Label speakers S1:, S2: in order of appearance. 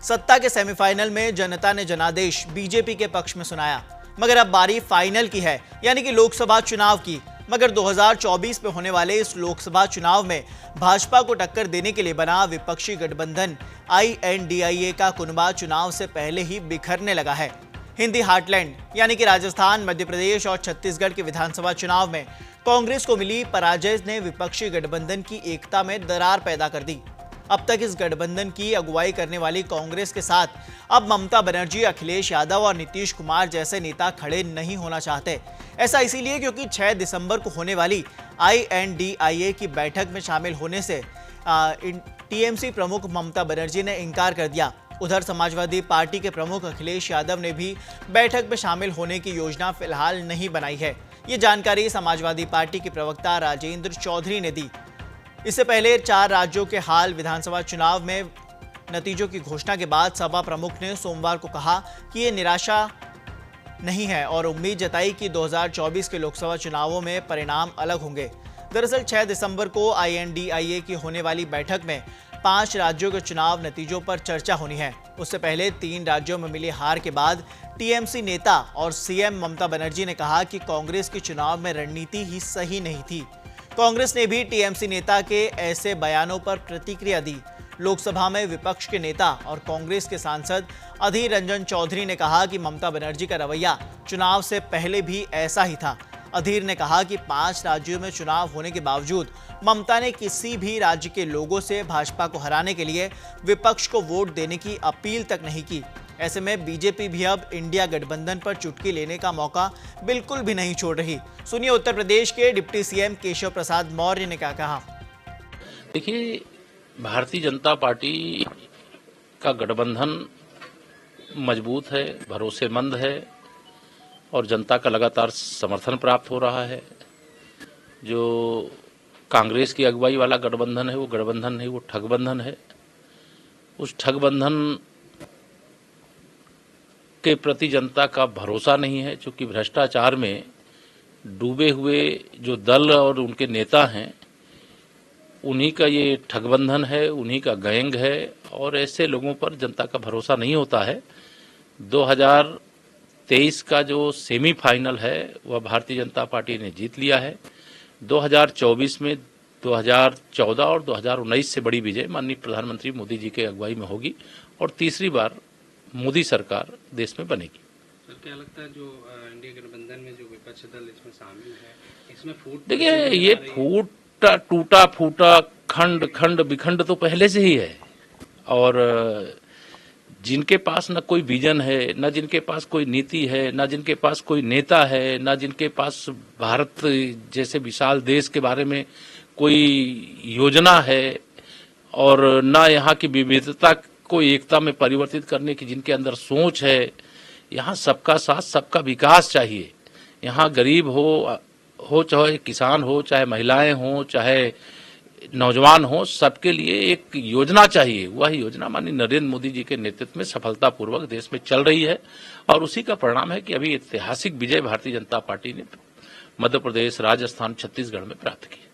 S1: सत्ता के सेमीफाइनल में जनता ने जनादेश बीजेपी के पक्ष में सुनाया, मगर अब बारी फाइनल की है, यानी कि लोकसभा चुनाव की। मगर 2024 में होने वाले इस लोकसभा चुनाव में भाजपा को टक्कर देने के लिए बना विपक्षी गठबंधन INDIA का कुनबा चुनाव से पहले ही बिखरने लगा है। हिंदी हार्टलैंड यानी कि राजस्थान, मध्य प्रदेश और छत्तीसगढ़ के विधानसभा चुनाव में कांग्रेस को मिली पराजय ने विपक्षी गठबंधन की एकता में दरार पैदा कर दी। अब तक इस गठबंधन की अगुवाई करने वाली कांग्रेस के साथ अब ममता बनर्जी, अखिलेश यादव और नीतीश कुमार जैसे नेता खड़े नहीं होना चाहते। ऐसा इसीलिए क्योंकि 6 दिसंबर को होने वाली INDIA की बैठक में शामिल होने से TMC प्रमुख ममता बनर्जी ने इनकार कर दिया। उधर समाजवादी पार्टी के प्रमुख अखिलेश यादव ने भी बैठक में शामिल होने की योजना फिलहाल नहीं बनाई है। ये जानकारी समाजवादी पार्टी के प्रवक्ता राजेंद्र चौधरी ने दी। इससे पहले 4 राज्यों के हाल विधानसभा चुनाव में नतीजों की घोषणा के बाद सपा प्रमुख ने सोमवार को कहा कि ये निराशा नहीं है और उम्मीद जताई कि 2024 के लोकसभा चुनावों में परिणाम अलग होंगे। दरअसल 6 दिसंबर को INDIA की होने वाली बैठक में 5 राज्यों के चुनाव नतीजों पर चर्चा होनी है। उससे पहले 3 राज्यों में मिली हार के बाद TMC नेता और CM ममता बनर्जी ने कहा कि कांग्रेस की चुनाव में रणनीति ही सही नहीं थी। कांग्रेस ने भी TMC नेता के ऐसे बयानों पर प्रतिक्रिया दी। लोकसभा में विपक्ष के नेता और कांग्रेस के सांसद अधीर रंजन चौधरी ने कहा कि ममता बनर्जी का रवैया चुनाव से पहले भी ऐसा ही था। अधीर ने कहा कि 5 राज्यों में चुनाव होने के बावजूद ममता ने किसी भी राज्य के लोगों से भाजपा को हराने के लिए विपक्ष को वोट देने की अपील तक नहीं की। ऐसे में बीजेपी भी अब इंडिया गठबंधन पर चुटकी लेने का मौका बिल्कुल भी नहीं छोड़ रही। सुनिए उत्तर प्रदेश के डिप्टी CM केशव प्रसाद मौर्य ने क्या कहा।
S2: देखिए, भारतीय जनता पार्टी का गठबंधन मजबूत है, भरोसेमंद है और जनता का लगातार समर्थन प्राप्त हो रहा है। जो कांग्रेस की अगुवाई वाला गठबंधन है वो गठबंधन नहीं, वो ठगबंधन है। उस ठगबंधन के प्रति जनता का भरोसा नहीं है, क्योंकि भ्रष्टाचार में डूबे हुए जो दल और उनके नेता हैं उन्हीं का ये ठगबंधन है, उन्हीं का गैंग है और ऐसे लोगों पर जनता का भरोसा नहीं होता है। 2023 का जो सेमीफाइनल है वह भारतीय जनता पार्टी ने जीत लिया है। 2024 में 2014 और 2019 से बड़ी विजय माननीय प्रधानमंत्री मोदी जी के अगुवाई में होगी और तीसरी बार मोदी सरकार देश में बनेगी।
S3: सर, क्या लगता है जो इंडिया गठबंधन में जो विपक्षी दल इसमें शामिल है, इसमें फूट,
S2: देखिए ये टूटा फूटा खंड खंड विखंड तो पहले से ही है और जिनके पास न कोई विजन है, न जिनके पास कोई नीति है, न जिनके पास कोई नेता है, न जिनके पास भारत जैसे विशाल देश के बारे में कोई योजना है और न यहाँ की विविधता को एकता में परिवर्तित करने की जिनके अंदर सोच है। यहाँ सबका साथ, सबका विकास चाहिए। यहाँ गरीब हो चाहे किसान हो, चाहे महिलाएं हो, चाहे नौजवान हो, सबके लिए एक योजना चाहिए। वह योजना माननीय नरेंद्र मोदी जी के नेतृत्व में सफलतापूर्वक देश में चल रही है और उसी का परिणाम है कि अभी ऐतिहासिक विजय भारतीय जनता पार्टी ने मध्य प्रदेश, राजस्थान, छत्तीसगढ़ में प्राप्त की।